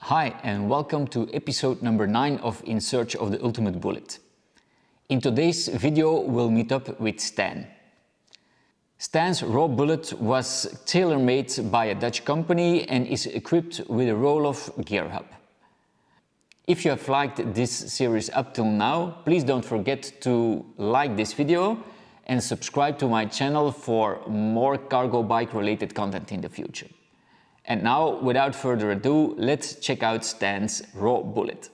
Hi and welcome to episode number 9 of In Search of the Ultimate Bullet. In today's video we'll meet up with Stijn. Stijns Raw Bullitt was tailor-made by a Dutch company and is equipped with a Rohloff gear hub. If you have liked this series up till now, please don't forget to like this video and subscribe to my channel for more cargo bike related content in the future. And now, without further ado, let's check out Stijns Raw Bullitt.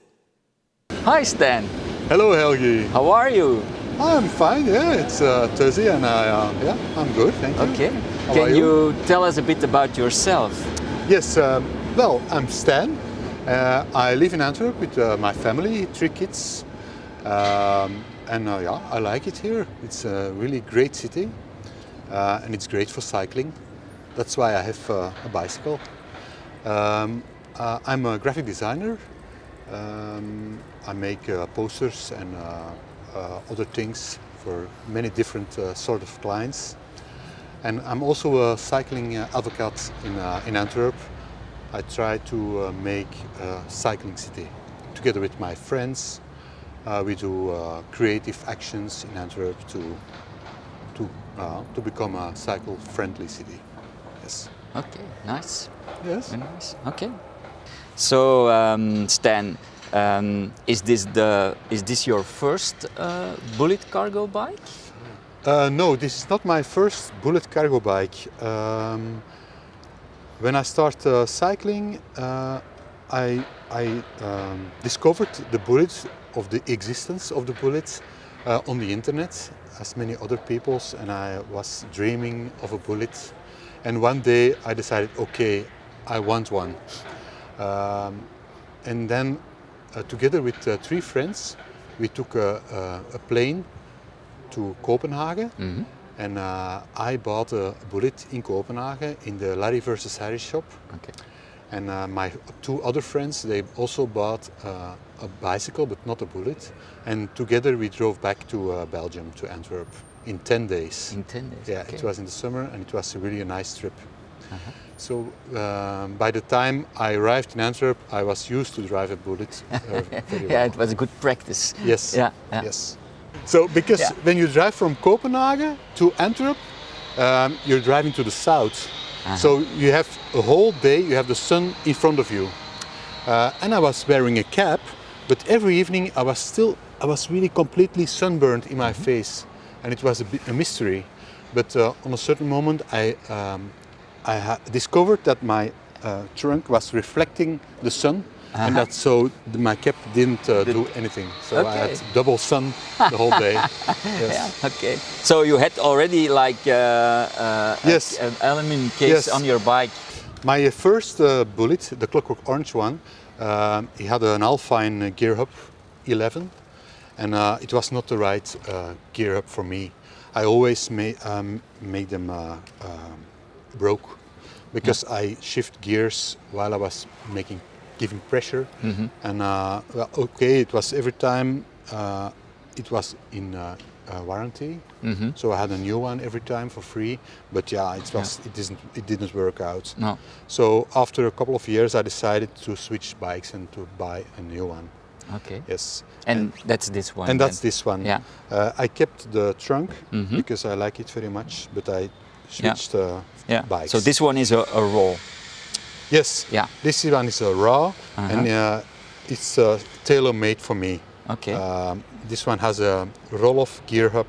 Hi Stijn! Hello Helgi! How are you? I'm fine, yeah, it's Thursday and I'm good, thank you. Okay. How Can are you tell us a bit about yourself? Yes, well, I'm Stijn. I live in Antwerp with my family, 3 kids. I like it here. It's a really great city and it's great for cycling. That's why I have a bicycle. I'm a graphic designer. I make posters and other things for many different sort of clients. And I'm also a cycling advocate in Antwerp. I try to make a cycling city. Together with my friends, we do creative actions in Antwerp to become a cycle-friendly city. Yes. Okay, nice. Yes. Very nice. Okay. So, Stijn, is this your first Bullitt cargo bike? No, this is not my first Bullitt cargo bike. When I started cycling, I discovered the Bullitt, of the existence of the Bullitt on the internet, as many other people, and I was dreaming of a Bullitt. And one day I decided, okay, I want one. And then together with 3 friends, we took a plane to Copenhagen. Mm-hmm. And I bought a Bullitt in Copenhagen in the Larry vs. Harry shop. Okay. And my 2 other friends, they also bought a bicycle, but not a Bullitt. And together we drove back to Belgium, to Antwerp, in 10 days. In 10 days? Yeah, okay. It was in the summer and it was really a nice trip. Uh-huh. So by the time I arrived in Antwerp, I was used to drive a Bullitt very well. Yeah, it was a good practice. Yes, yeah. Yes. So because when you drive from Copenhagen to Antwerp, you're driving to the south. Uh-huh. So you have a whole day, you have the sun in front of you. And I was wearing a cap, but every evening I was really completely sunburned in my face. And it was a mystery. But on a certain moment I discovered that my trunk was reflecting the sun. Uh-huh. And that's so my cap didn't do anything. So okay. I had double sun the whole day. Yes. Yeah, okay. So you had already like yes. an aluminum case on your bike. My first Bullitt, the Clockwork Orange one, he had an Alpine gear hub 11, and it was not the right gear hub for me. I always make them broke because I shift gears while I was giving pressure. Mm-hmm. And well, okay, it was every time it was in warranty. Mm-hmm. So I had a new one every time for free. But yeah, it didn't work out. No. So after a couple of years, I decided to switch bikes and to buy a new one. Okay. Yes. And that's this one. And that's this one. Yeah. I kept the trunk because I like it very much, but I switched bikes. So this one is a Raw. Yes. Yeah. This one is a Raw, and it's tailor-made for me. Okay. This one has a Rohloff gear hub,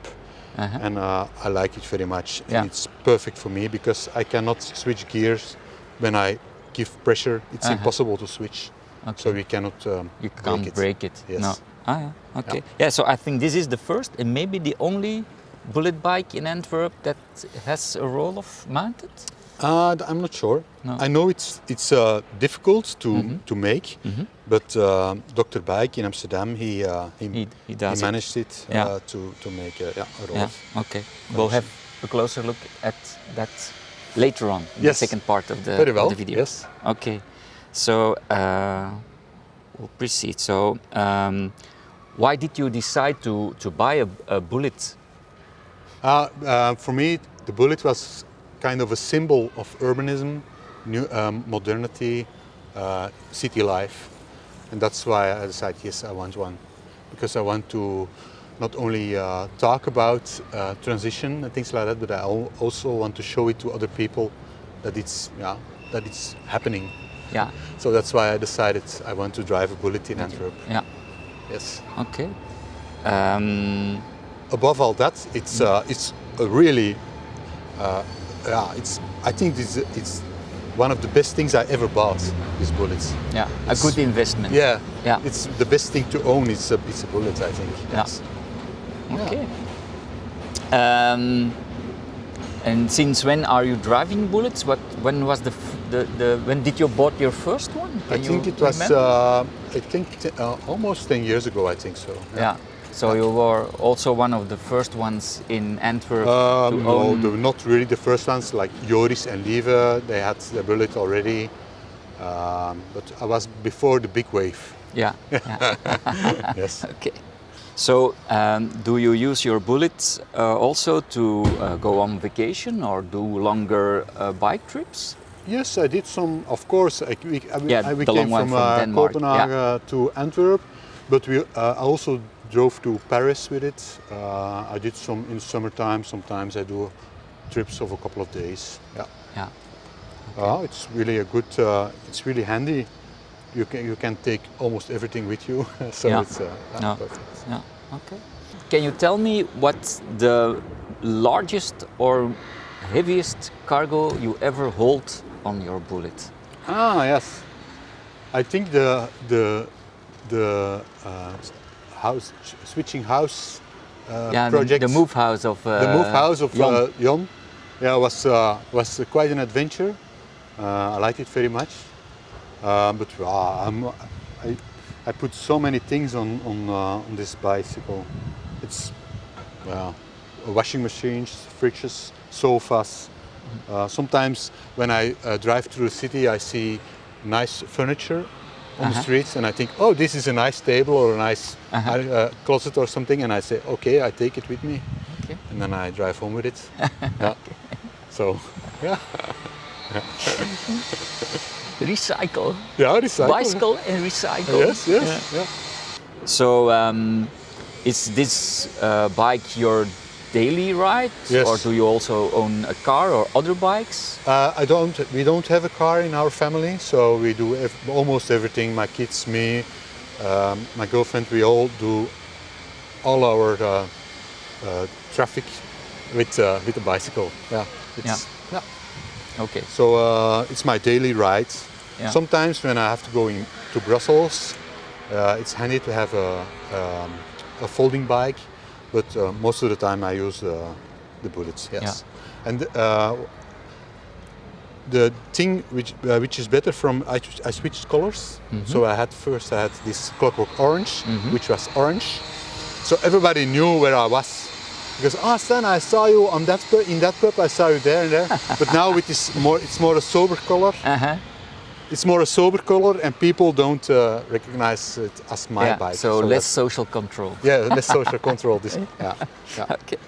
and I like it very much. Yeah. And it's perfect for me because I cannot switch gears when I give pressure. It's impossible to switch. Okay. So you cannot you can't break it. Yes. No. Ah, yeah. Okay. Yeah. So I think this is the first and maybe the only Bullitt bike in Antwerp that has a Rohloff mounted. I'm not sure. No. I know it's difficult to make, but DrBeyk in Amsterdam he managed it to make a Rohloff. Yeah. Okay. We'll have a closer look at that later on in the second part of the video. Yes. Okay. So we'll proceed. So why did you decide to buy a Bullitt? For me, the Bullitt was kind of a symbol of urbanism, new modernity, city life. And that's why I decided, yes, I want one. Because I want to not only talk about transition and things like that, but I also want to show it to other people that it's happening. Yeah. So that's why I decided I want to drive a Bullitt in Antwerp. Yeah. Yes. Okay. Above all that, it's a really, I think it's one of the best things I ever bought. These Bullits. Yeah. A good investment. Yeah. Yeah. It's the best thing to own. It's a Bullitt, I think. Yes. Yeah. Okay. And since when are you driving Bullits? When was when did you bought your first one? I think it was almost 10 years ago. I think so. Yeah. So you were also one of the first ones in Antwerp to no, own. they were not really the first ones. Like Joris and Lieve, they had the Bullitt already. But I was before the big wave. Yeah. Yeah. Yes. Okay. So, do you use your Bullits also to go on vacation or do longer bike trips? Yes, I did some. Of course, we came from Copenhagen to Antwerp, but we also drove to Paris with it. I did some in summertime. Sometimes I do trips of a couple of days. Yeah. Yeah. Okay. It's really a good. It's really handy. You can take almost everything with you, so it's perfect. Yeah. Okay. Can you tell me what's the largest or heaviest cargo you ever hold on your Bullitt? Yes. I think the house switching house project. The move house of Jon. Yeah, was quite an adventure. I liked it very much. But I put so many things on this bicycle. It's washing machines, fridges, sofas. Sometimes when I drive through the city, I see nice furniture on the streets, and I think, oh, this is a nice table or a nice closet or something, and I say, okay, I take it with me, and then I drive home with it. So, yeah. Recycle. Yeah, recycle. Bicycle and recycle. Yes, yes. Yeah. So, is this bike your daily ride, or do you also own a car or other bikes? We don't have a car in our family, so we do almost everything. My kids, me, my girlfriend, we all do all our traffic with a bicycle. Yeah. Okay. So it's my daily ride. Yeah. Sometimes when I have to go to Brussels, it's handy to have a folding bike, but most of the time I use the Bullits. Yes. Yeah. And the thing which is better I switched colors. So I had this clockwork orange, which was orange. So everybody knew where I was. Because Stijn, I saw you on in that pub, I saw you there and there. But now with this it's more a sober color. It's more a sober color, and people don't recognize it as my bike. So less social control. Yeah, less social control. Okay.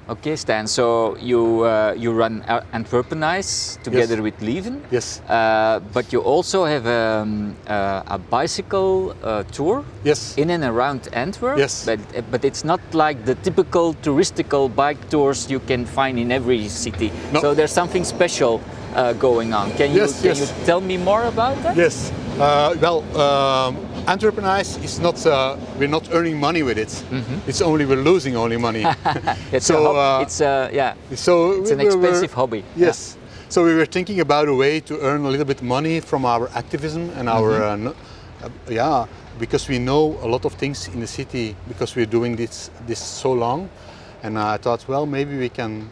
Okay, Stijn. So you run Antwerpenize together with Lieven. Yes. But you also have a bicycle tour. Yes. In and around Antwerp. Yes. But it's not like the typical touristical bike tours you can find in every city. No. So there's something special going on. Can you tell me more about that? Yes. Antwerpenize is not. We're not earning money with it. It's only we're losing only money. It's an expensive hobby. Yes. So we were thinking about a way to earn a little bit money from our activism and our because we know a lot of things in the city because we're doing this so long, and I thought, well, maybe we can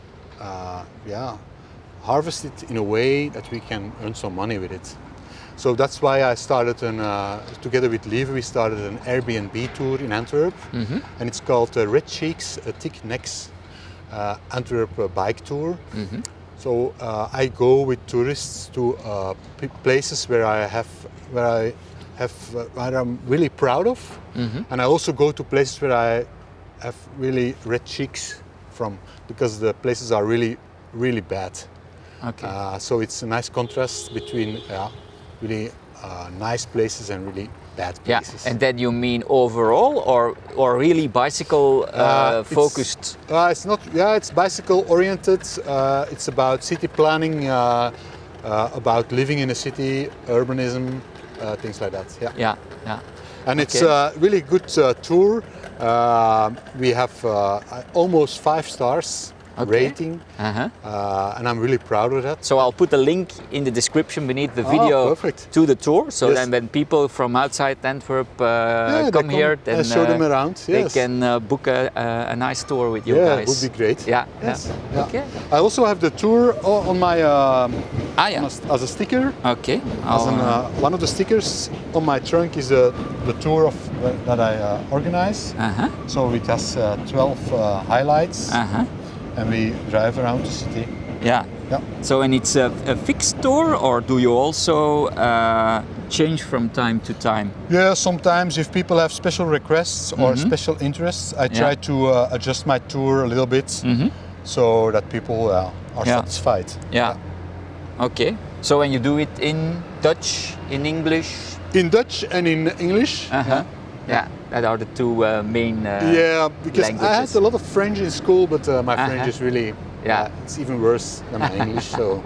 harvest it in a way that we can earn some money with it. So that's why I started together with Lieve, we started an Airbnb tour in Antwerp, and it's called Red Cheeks, Thick Necks Antwerp Bike Tour. So I go with tourists to places where I'm really proud of, and I also go to places where I have really red cheeks from, because the places are really, really bad. Okay. So it's a nice contrast between really nice places and really bad Yeah, places. and then you mean overall or really bicycle focused? It's not. Yeah, it's bicycle oriented. It's about city planning, about living in a city, urbanism, things like that. Yeah. Yeah, yeah. And it's a really good tour. We have almost 5 stars rating, and I'm really proud of that. So I'll put a link in the description beneath the video to the tour. So then when people from outside Antwerp come here, then show them around. They can book a nice tour with you guys. Yeah, it would be great. Yeah. Yes. Yeah. Yeah. Okay. I also have the tour on my as a sticker. Okay. One of the stickers on my trunk is the tour of that I organize. So it has 12 highlights. And we drive around the city. Yeah. Yeah. So and it's a fixed tour, or do you also change from time to time? Yeah, sometimes if people have special requests or special interests, I try to adjust my tour a little bit so that people are satisfied. Yeah. Okay. So when you do it in Dutch, in English? In Dutch and in English. Yeah, that are the two main because languages. I had a lot of French in school, but my French is really, it's even worse than my English. So.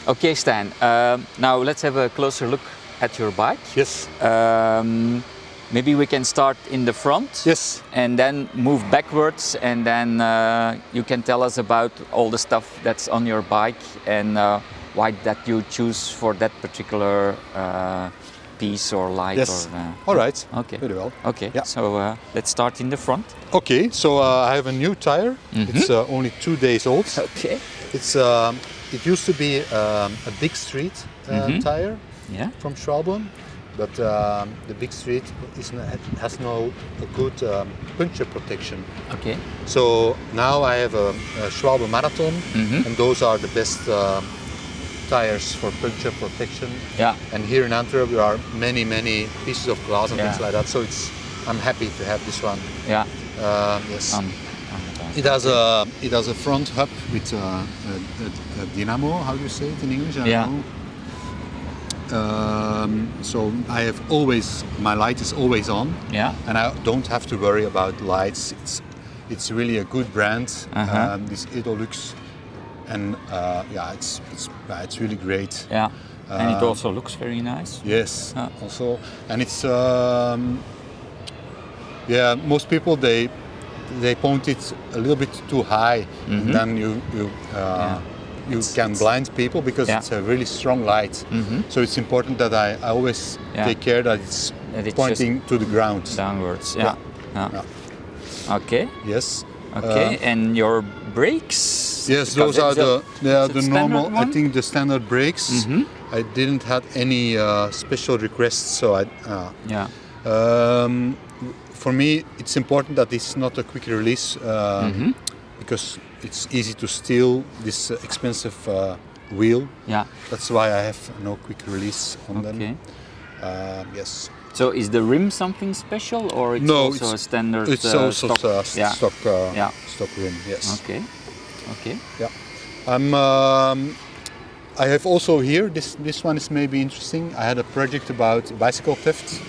Okay, Stijn, now let's have a closer look at your bike. Yes. Maybe we can start in the front. Yes. And then move backwards, and then you can tell us about all the stuff that's on your bike and why that you choose for that particular piece or light. Yes. Or, all right. Okay. Very well. Okay. Yeah. So let's start in the front. Okay. So I have a new tire. It's only 2 days old. Okay. It's it used to be a big street tire from Schwalben, but the big street has no good puncture protection. Okay. So now I have a Schwalben Marathon, and those are the best tires for puncture protection. Yeah. And here in Antwerp there are many pieces of glass and things like that. So I'm happy to have this one. Yeah. Yes. It has a front hub with a dynamo. How do you say it in English? I don't know. So I have my light is always on. Yeah. And I don't have to worry about lights. It's really a good brand. This Edolux. And it's really great. Yeah, and it also looks very nice. Yes, also, and it's most people they point it a little bit too high, and then you can blind people because it's a really strong light. So it's important that I always take care that it's pointing to the ground. Downwards. Yeah. Okay. Yes. Okay, and your brakes? Yes, those are the normal. I think the standard brakes. I didn't have any special requests, so for me, it's important that it's not a quick release because it's easy to steal this expensive wheel. Yeah, that's why I have no quick release on them. Yes. So is the rim something special, or it's also a standard? It's also stock? Stock rim. Yes. Okay. Okay. Yeah. I have also here. This one is maybe interesting. I had a project about bicycle theft,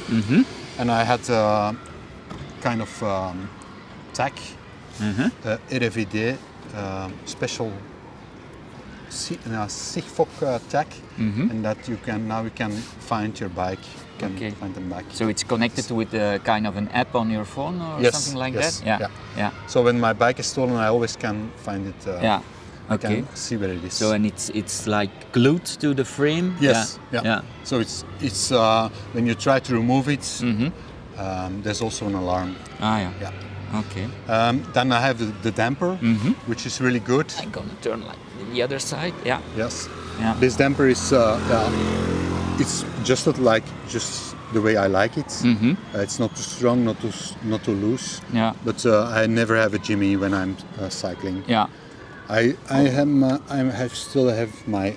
and I had kind of tag, RFID special Sigfoc tag, and that you can find your bike. Find them back. So it's connected with kind of an app on your phone or something like that? Yeah. So when my bike is stolen, I always can find it. I can see where it is. So and it's like glued to the frame? Yes. Yeah. So it's when you try to remove it, there's also an alarm. Yeah. Okay. Then I have the damper, which is really good. I'm gonna turn like the other side. Yeah. Yes. Yeah. This damper is it's just the way I like it. It's not too strong, not too loose. Yeah. But I never have a jimmy when I'm cycling. Yeah. I still have my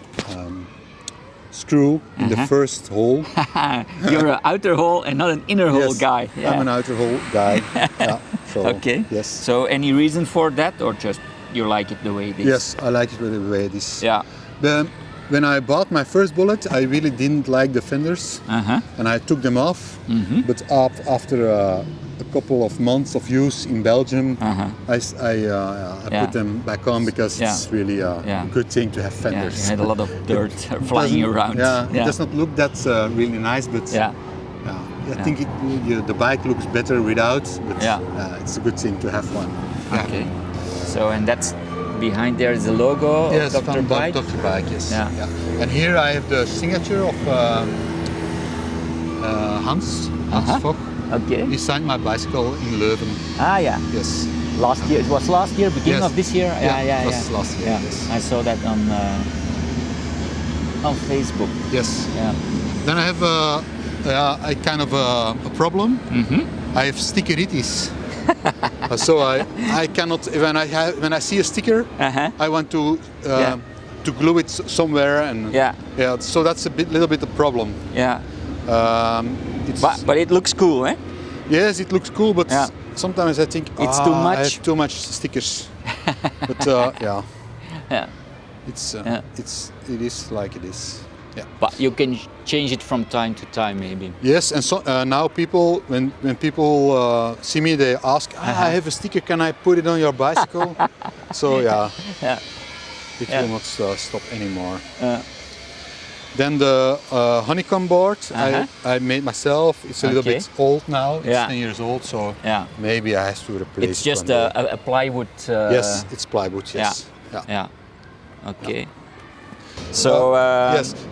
screw in the first hole. You're an outer hole and not an inner hole guy. Yeah. I'm an outer hole guy. So, okay. Yes. So any reason for that, or just you like it the way it is? Yes, I like it the way it is. Yeah. when I bought my first Bullitt, I really didn't like the fenders, and I took them off. But after a couple of months of use in Belgium, I put them back on because it's really a good thing to have fenders. You had a lot of dirt flying around. It does not look that really nice, but I think the bike looks better without. But it's a good thing to have one. Okay. So and that's behind there is the logo of DrBeyk. DrBeyk, yes. And here I have the signature of Hans Vogt. Okay. He signed my bicycle in Leuven. Ah, yeah. Yes. Last year. It was last year, beginning of this year. It was last year. Yes. I saw that on Facebook. Yes. Yeah. Then I have a kind of a problem. I have stickeritis. So I cannot when I see a sticker, I want to glue it somewhere, and so that's little bit a problem. Yeah. But it looks cool, eh? Yes, it looks cool, but sometimes I think it's too much. I have too much stickers. But it is like it is. Yeah. But you can change it from time to time, maybe. Yes, and so now people, when people see me, they ask, "I have a sticker. Can I put it on your bicycle?" So it will not stop anymore. Then the honeycomb board I made myself. It's a little bit old now. It's 10 years old, so maybe I have to replace. It's just a plywood. Yes, it's plywood. Yes. Yeah. Okay. So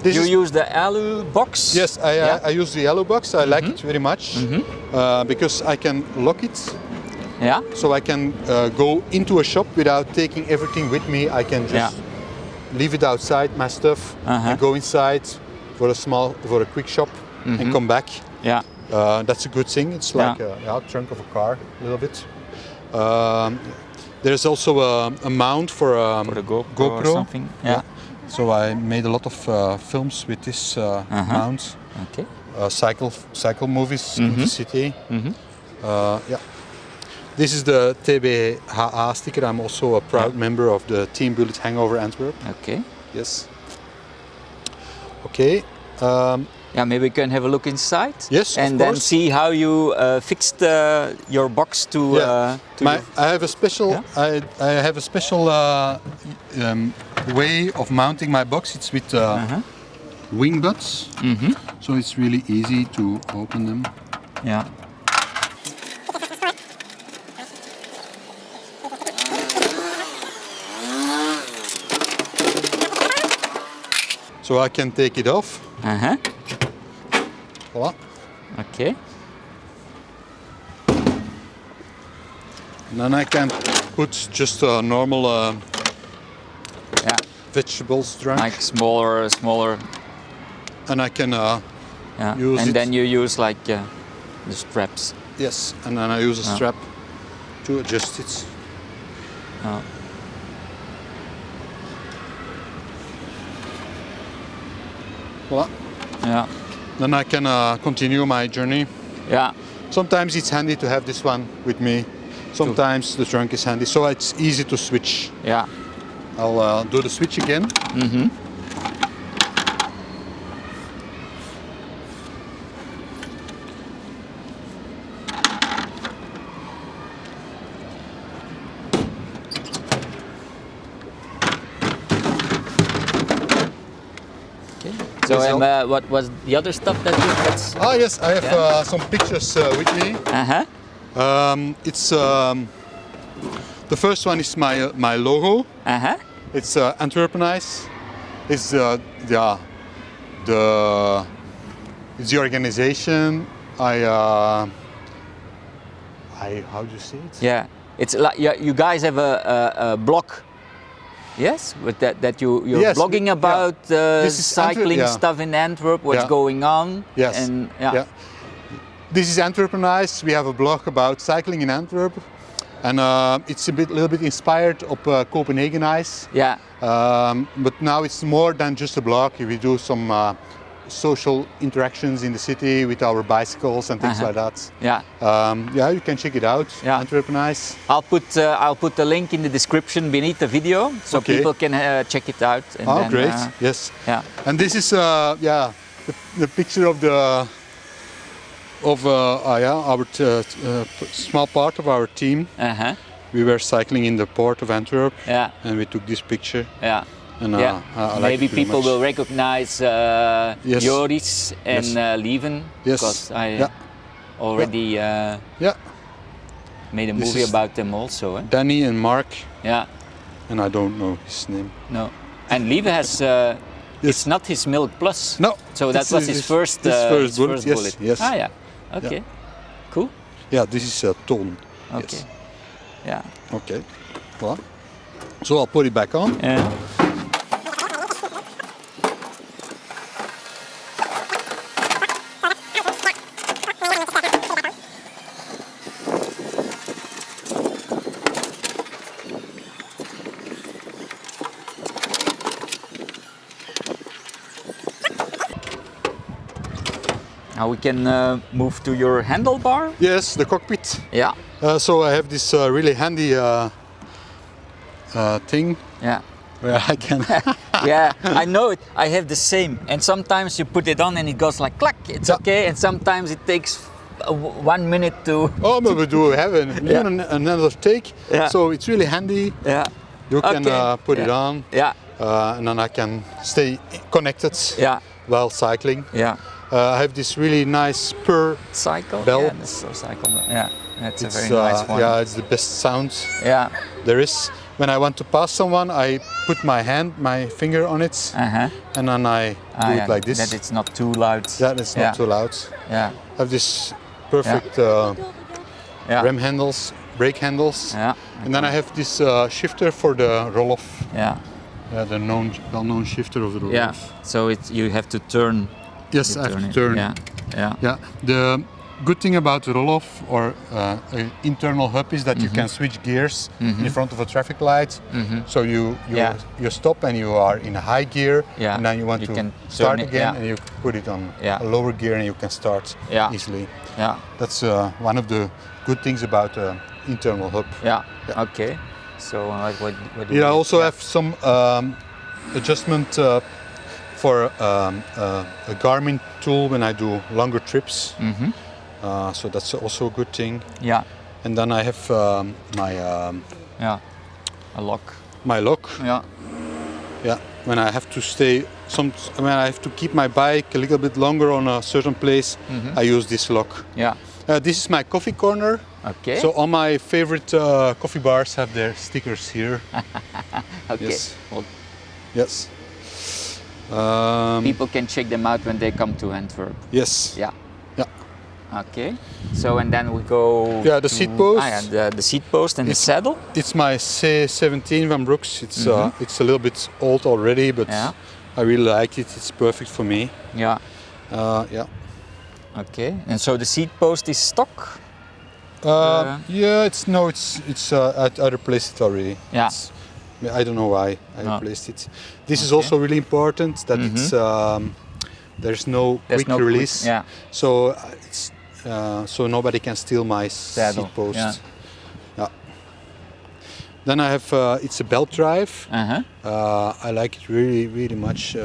you use the alu box? Yes, I use the alu box. I like it very much because I can lock it. Yeah. So I can go into a shop without taking everything with me. I can just leave it outside, my stuff, and go inside for a quick shop and come back. Yeah. That's a good thing. It's like a trunk of a car, a little bit. There's also a mount for the GoPro or something. Yeah. So I made a lot of films with this mount. Okay. Cycle movies in the city. This is the TBHA sticker. I'm also a proud member of the Team Bullitt Hangover Antwerp. Okay. Yes. Okay. Maybe we can have a look inside. Yes, and then see how you fixed your box to. I have a special. I have a special way of mounting my box. It's with wing butts, so it's really easy to open them. Yeah. So I can take it off. Voila. Okay. And then I can put just a normal vegetables trunk. Like smaller. And I can use and it. then you use like the straps. Yes, and then I use a strap to adjust it. Voila. Yeah. Then I can continue my journey. Yeah. Sometimes it's handy to have this one with me. Sometimes the trunk is handy, so it's easy to switch. Yeah. I'll do the switch again. So what was the other stuff that you had? Yes, I have some pictures with me. It's the first one is my logo. It's Antwerpenize. It's the organization. How do you say it? Yeah, it's like you guys have a blog. Yes, with that you're blogging about cycling stuff in Antwerp, what's going on. Yes. And This is Antwerpenize. We have a blog about cycling in Antwerp, and it's little bit inspired of Copenhagenize. Yeah. But now it's more than just a blog. We do some social interactions in the city with our bicycles and things like that. Yeah. Yeah, you can check it out. Yeah. Antwerp nice. I'll put the link in the description beneath the video, so people can check it out. And oh, then, great! Yes. Yeah. And this is yeah the picture of the our small part of our team. We were cycling in the port of Antwerp. Yeah. And we took this picture. Yeah. And I maybe like people will recognize yes. Joris and yes. Lieven, yes. because I already made a movie about them also. Danny and Mark. Yeah. And I don't know his name. No. And Lieven has. It's not his Milk Plus. No. So that was his first bullet. Yes. bullet. Yes. Ah yeah. Okay. Yeah. Cool. Yeah, this is a tone. Okay. Yes. Yeah. Okay. Well, so I'll put it back on. Yeah. Now we can move to your handlebar. Yes, the cockpit. Yeah. So I have this really handy thing. Yeah. Where I can. Yeah, I know it. I have the same. And sometimes you put it on and it goes like clack. It's okay. And sometimes it takes 1 minute to. Oh, but we do have another take. Yeah. So it's really handy. Yeah. You can put it on. Yeah. And then I can stay connected. Yeah. While cycling. Yeah. I have this really nice spur cycle bell. Yeah, this is cycle. Yeah, it's a very nice one. Yeah, it's the best sound there is. When I want to pass someone, I put my finger on it, and then I do it like this. That it's not too loud. That it's not too loud. Yeah. I have this perfect rem handles, brake handles, and then I have this shifter for the Rohloff. Yeah. The well-known shifter of the Rohloff. Yeah. So you have to turn. Yes, I have to turn. Yeah. Yeah. Yeah. The good thing about the Rohloff or internal hub is that you can switch gears in front of a traffic light. So you stop and you are in a high gear, and then you want to start again, and you put it on a lower gear and you can start easily. Yeah. That's one of the good things about the internal hub. Yeah. Okay. So what do I also have some adjustment for a Garmin tool when I do longer trips. So that's also a good thing. Yeah. And then I have a lock. My lock. Yeah. Yeah. When I have to when I have to keep my bike a little bit longer on a certain place, I use this lock. Yeah. This is my coffee corner. Okay. So all my favorite coffee bars have their stickers here. Okay. Yes. Well, yes. People can check them out when they come to Antwerp. Yes. Yeah. Yeah. Okay. So and then we go. Yeah, the seat post. The seat post and the saddle. It's my C17 Van Brooks. It's it's a little bit old already, but I really like it. It's perfect for me. Yeah. Yeah. Okay. And so the seat post is stock. Yeah. It's I replaced it already. Yeah. I don't know why I replaced it. This is also really important that it's there's no quick release. Yeah. So it's so nobody can steal my seat post. Yeah. Yeah. Then I have it's a belt drive. I like it really much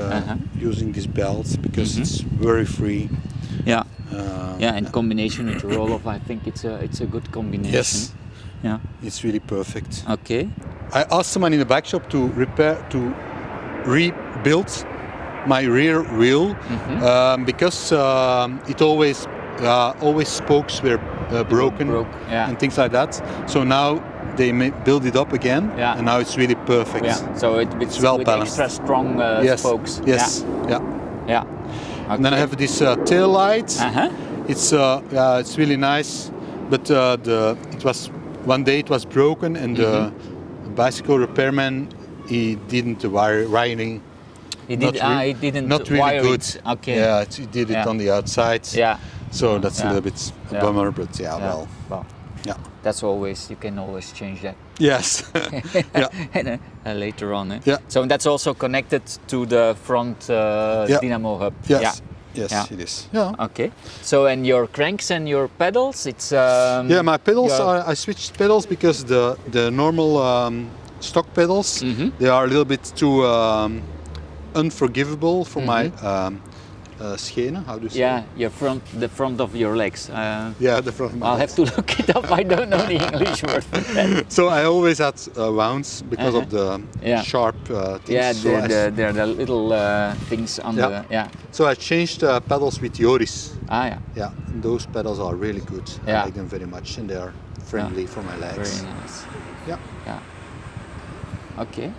using these belts because it's very free. Yeah. In combination with Rohloff, I think it's a good combination. Yes. Yeah. It's really perfect. Okay. I asked someone in the bike shop to rebuild my rear wheel because it always spokes were broken and things like that. So now they build it up again, and now it's really perfect. Yeah. So it's well with balanced. Extra strong spokes. Yes. Yeah. Yeah. Okay. And then I have this tail light. It's really nice, but it was one day it was broken and the bicycle repairman he didn't wiring. He didn't not really wire good. It. Okay. Yeah, he did it on the outside. Yeah. So that's a little bit a bummer, but well. Yeah. That's you can always change that. Yes. Later on. Yeah. So that's also connected to the front dynamo hub. Yes. Yes, Yeah. it is. Yeah. Okay. So and your cranks and your pedals, it's Yeah, my pedals your- I switched pedals because the normal stock pedals they are a little bit too unforgivable for my schenen. How do you say? yeah, the front of your legs. Yeah, the front. of my I'll legs. have to look it up. I don't know the English word for that. So I always had wounds because of the Yeah. sharp things. Yeah, So I- they're the little things on Yeah. the yeah. So I changed pedals with Joris. Ah yeah, Yeah, and those pedals are really good. Yeah. I like them very much, and they are friendly for my legs. very nice. Yeah. Yeah. Okay.